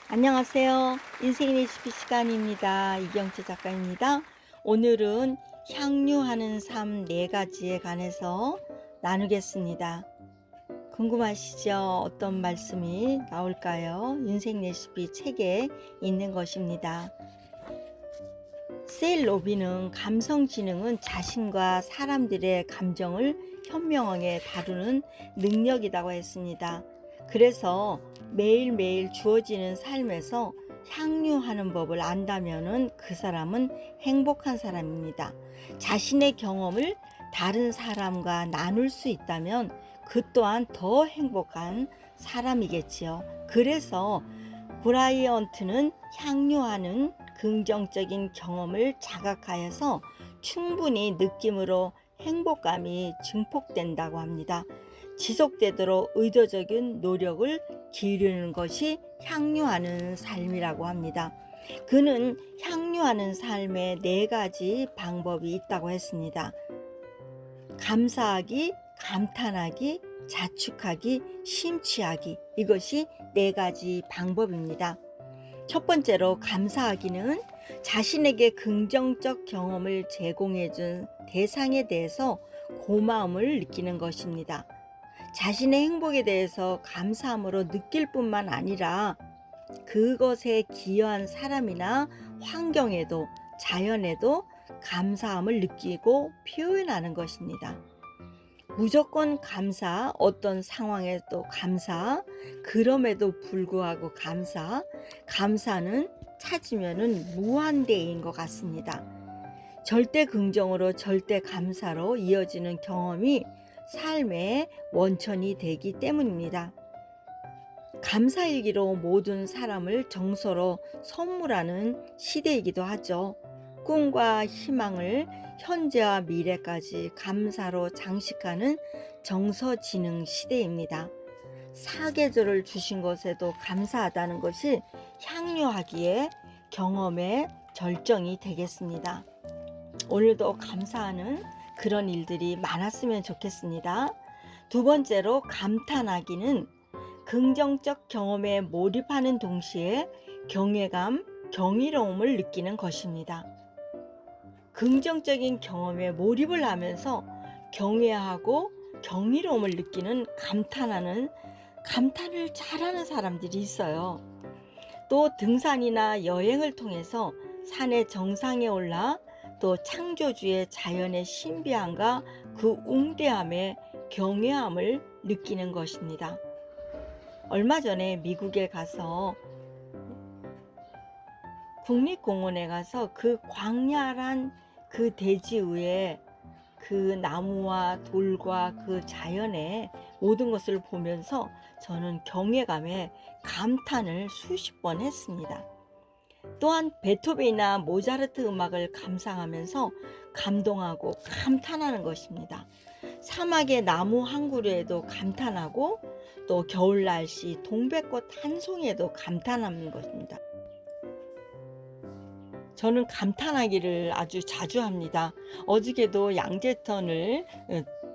안녕하세요. 인생 레시피 시간입니다. 이경채 작가입니다. 오늘은 향유하는 삶 4가지에 관해서 나누겠습니다. 궁금하시죠? 어떤 말씀이 나올까요? 인생 레시피 책에 있는 것입니다. 세일 로비는 감성 지능은 자신과 사람들의 감정을 현명하게 다루는 능력이라고 했습니다. 그래서 매일매일 주어지는 삶에서 향유하는 법을 안다면은 그 사람은 행복한 사람입니다. 자신의 경험을 다른 사람과 나눌 수 있다면 그 또한 더 행복한 사람이겠지요. 그래서 브라이언트는 향유하는 긍정적인 경험을 자각하여서 충분히 느낌으로 행복감이 증폭된다고 합니다. 지속되도록 의도적인 노력을 기르는 것이 향유하는 삶이라고 합니다. 그는 향유하는 삶에 4가지 방법이 있다고 했습니다. 감사하기, 감탄하기, 자축하기, 심취하기. 이것이 4가지 방법입니다. 첫 번째로 감사하기는 자신에게 긍정적 경험을 제공해준 대상에 대해서 고마움을 느끼는 것입니다. 자신의 행복에 대해서 감사함으로 느낄 뿐만 아니라 그것에 기여한 사람이나 환경에도 자연에도 감사함을 느끼고 표현하는 것입니다. 무조건 감사, 어떤 상황에도 감사, 그럼에도 불구하고 감사, 감사는 찾으면은 무한대인 것 같습니다. 절대 긍정으로 절대 감사로 이어지는 경험이 삶의 원천이 되기 때문입니다. 감사일기로 모든 사람을 정서로 선물하는 시대이기도 하죠. 꿈과 희망을 현재와 미래까지 감사로 장식하는 정서지능 시대입니다. 사계절을 주신 것에도 감사하다는 것이 향유하기에 경험의 절정이 되겠습니다. 오늘도 감사하는 그런 일들이 많았으면 좋겠습니다. 두 번째로 감탄하기는 긍정적 경험에 몰입하는 동시에 경외감, 경이로움을 느끼는 것입니다. 긍정적인 경험에 몰입을 하면서 경외하고 경이로움을 느끼는 감탄을 잘하는 사람들이 있어요. 또 등산이나 여행을 통해서 산의 정상에 올라 또 창조주의 자연의 신비함과 그 웅대함에 경외함을 느끼는 것입니다. 얼마 전에 미국에 가서 국립공원에 가서 그 광야란 그 대지 위에 그 나무와 돌과 그 자연의 모든 것을 보면서 저는 경외감에 감탄을 수십 번 했습니다. 또한 베토벤이나 모차르트 음악을 감상하면서 감동하고 감탄하는 것입니다. 사막의 나무 한 그루에도 감탄하고 또 겨울 날씨 동백꽃 한 송이에도 감탄하는 것입니다. 저는 감탄하기를 아주 자주 합니다. 어저께도 양재턴을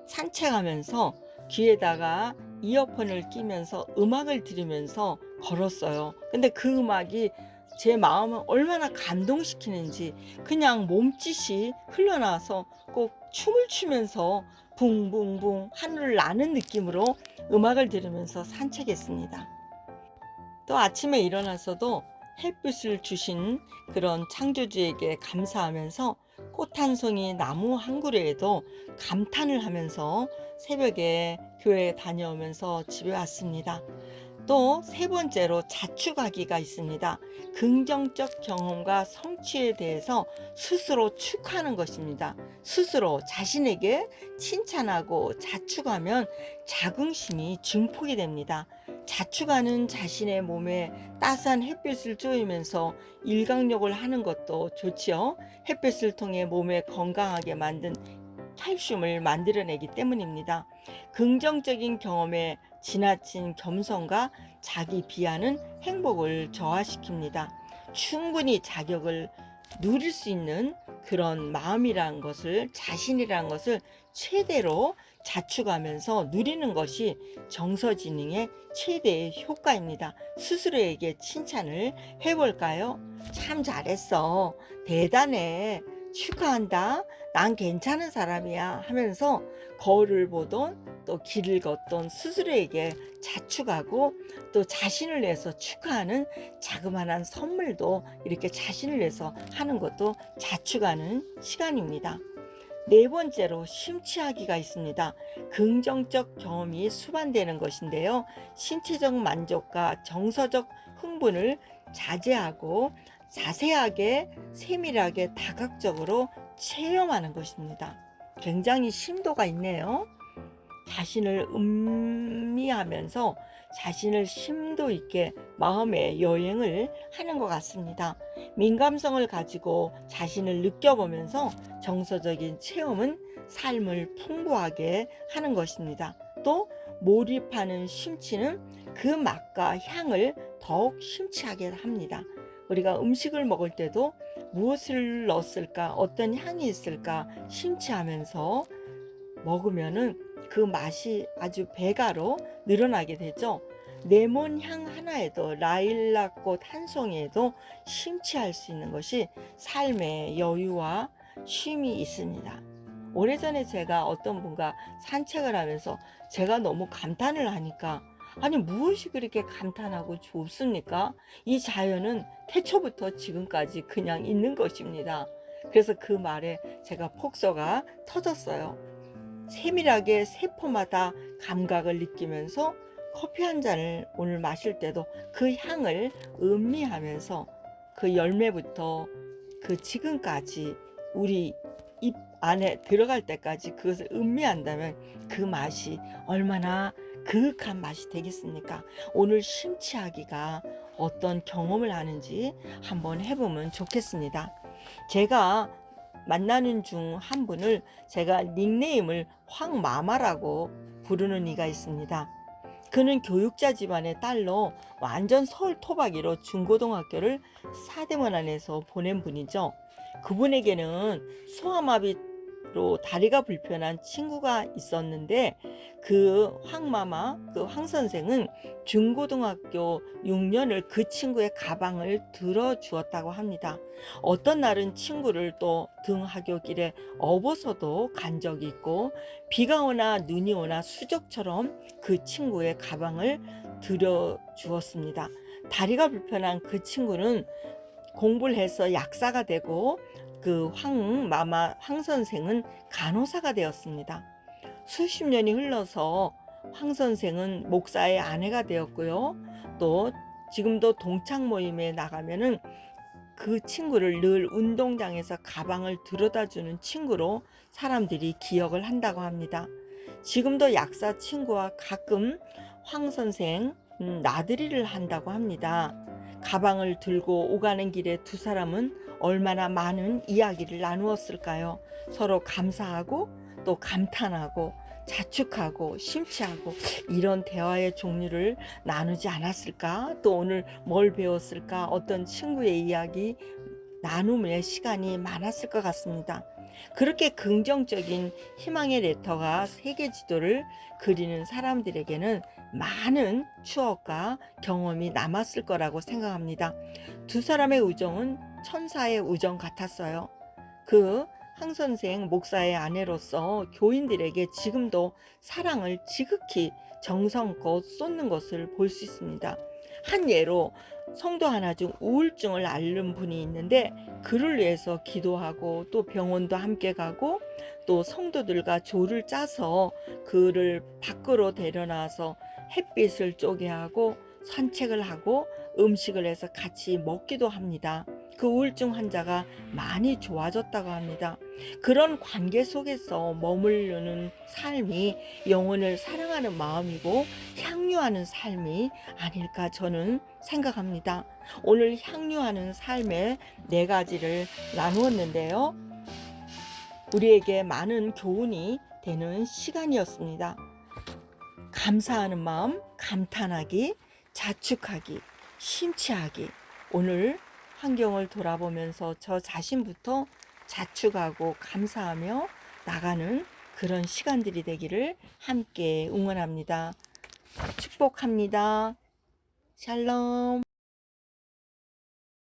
산책하면서 귀에다가 이어폰을 끼면서 음악을 들으면서 걸었어요. 근데 그 음악이 제 마음을 얼마나 감동시키는지 그냥 몸짓이 흘러나와서 꼭 춤을 추면서 붕붕붕 하늘을 나는 느낌으로 음악을 들으면서 산책했습니다. 또 아침에 일어나서도 햇빛을 주신 그런 창조주에게 감사하면서 꽃 한 송이 나무 한 그루에도 감탄을 하면서 새벽에 교회에 다녀오면서 집에 왔습니다. 또 세 번째로 자축하기가 있습니다. 긍정적 경험과 성취에 대해서 스스로 축하하는 것입니다. 스스로 자신에게 칭찬하고 자축하면 자긍심이 증폭이 됩니다. 자축하는 자신의 몸에 따스한 햇빛을 쬐으면서 일광욕을 하는 것도 좋지요. 햇빛을 통해 몸에 건강하게 만든 칼슘을 만들어내기 때문입니다. 긍정적인 경험에 지나친 겸손과 자기 비하는 행복을 저하시킵니다. 충분히 자격을 누릴 수 있는 그런 마음이라는 것을, 자신이라는 것을 최대로 자축하면서 누리는 것이 정서지능의 최대의 효과입니다. 스스로에게 칭찬을 해볼까요? 참 잘했어. 대단해. 축하한다. 난 괜찮은 사람이야. 하면서 거울을 보던 또 길을 걷던 스스로에게 자축하고 또 자신을 위해서 축하하는 자그마한 선물도 이렇게 자신을 위해서 하는 것도 자축하는 시간입니다. 네 번째로 심취하기가 있습니다. 긍정적 경험이 수반되는 것인데요. 신체적 만족과 정서적 흥분을 자제하고 자세하게 세밀하게 다각적으로 체험하는 것입니다. 굉장히 심도가 있네요. 자신을 음미하면서 자신을 심도 있게 마음의 여행을 하는 것 같습니다. 민감성을 가지고 자신을 느껴보면서 정서적인 체험은 삶을 풍부하게 하는 것입니다. 또 몰입하는 심취는 그 맛과 향을 더욱 심취하게 합니다. 우리가 음식을 먹을 때도 무엇을 넣었을까, 어떤 향이 있을까 심취하면서 먹으면은 그 맛이 아주 배가로 늘어나게 되죠. 레몬 향 하나에도, 라일락꽃 한 송이에도 심취할 수 있는 것이 삶의 여유와 쉼이 있습니다. 오래전에 제가 어떤 분과 산책을 하면서 제가 너무 감탄을 하니까, 아니 무엇이 그렇게 감탄하고 좋습니까? 이 자연은 태초부터 지금까지 그냥 있는 것입니다. 그래서 그 말에 제가 폭소가 터졌어요. 세밀하게 세포마다 감각을 느끼면서 커피 한 잔을 오늘 마실 때도 그 향을 음미하면서 그 열매부터 그 지금까지 우리 입 안에 들어갈 때까지 그것을 음미한다면 그 맛이 얼마나 그윽한 맛이 되겠습니까? 오늘 심취하기가 어떤 경험을 하는지 한번 해보면 좋겠습니다. 제가 만나는 중 한 분을 제가 닉네임을 황마마라고 부르는 이가 있습니다. 그는 교육자 집안의 딸로 완전 서울 토박이로 중고등학교를 사대문 안에서 보낸 분이죠. 그분에게는 소아마비로 다리가 불편한 친구가 있었는데 그 황 선생은 중고등학교 6년을 그 친구의 가방을 들어주었다고 합니다. 어떤 날은 친구를 또 등하교길에 업어서도 간 적이 있고, 비가 오나 눈이 오나 수족처럼 그 친구의 가방을 들어주었습니다. 다리가 불편한 그 친구는 공부를 해서 약사가 되고 그 황 선생은 간호사가 되었습니다. 수십 년이 흘러서 황 선생은 목사의 아내가 되었고요. 또 지금도 동창 모임에 나가면은 그 친구를 늘 운동장에서 가방을 들여다주는 친구로 사람들이 기억을 한다고 합니다. 지금도 약사 친구와 가끔 황 선생 나들이를 한다고 합니다. 가방을 들고 오가는 길에 두 사람은 얼마나 많은 이야기를 나누었을까요? 서로 감사하고 또 감탄하고 자축하고 심취하고 이런 대화의 종류를 나누지 않았을까? 또 오늘 뭘 배웠을까? 어떤 친구의 이야기 나눔의 시간이 많았을 것 같습니다. 그렇게 긍정적인 희망의 레터가 세계 지도를 그리는 사람들에게는 많은 추억과 경험이 남았을 거라고 생각합니다. 두 사람의 우정은 천사의 우정 같았어요. 그 황 선생 목사의 아내로서 교인들에게 지금도 사랑을 지극히 정성껏 쏟는 것을 볼 수 있습니다. 한 예로 성도 하나 중 우울증을 앓는 분이 있는데 그를 위해서 기도하고 또 병원도 함께 가고 또 성도들과 조를 짜서 그를 밖으로 데려나와서 햇빛을 쬐게 하고 산책을 하고 음식을 해서 같이 먹기도 합니다. 그 우울증 환자가 많이 좋아졌다고 합니다. 그런 관계 속에서 머무르는 삶이 영혼을 사랑하는 마음이고 향유하는 삶이 아닐까 저는 생각합니다. 오늘 향유하는 삶의 4가지를 나누었는데요. 우리에게 많은 교훈이 되는 시간이었습니다. 감사하는 마음, 감탄하기, 자축하기, 심취하기. 오늘 환경을 돌아보면서 저 자신부터 자축하고 감사하며 나가는 그런 시간들이 되기를 함께 응원합니다. 축복합니다. 샬롬.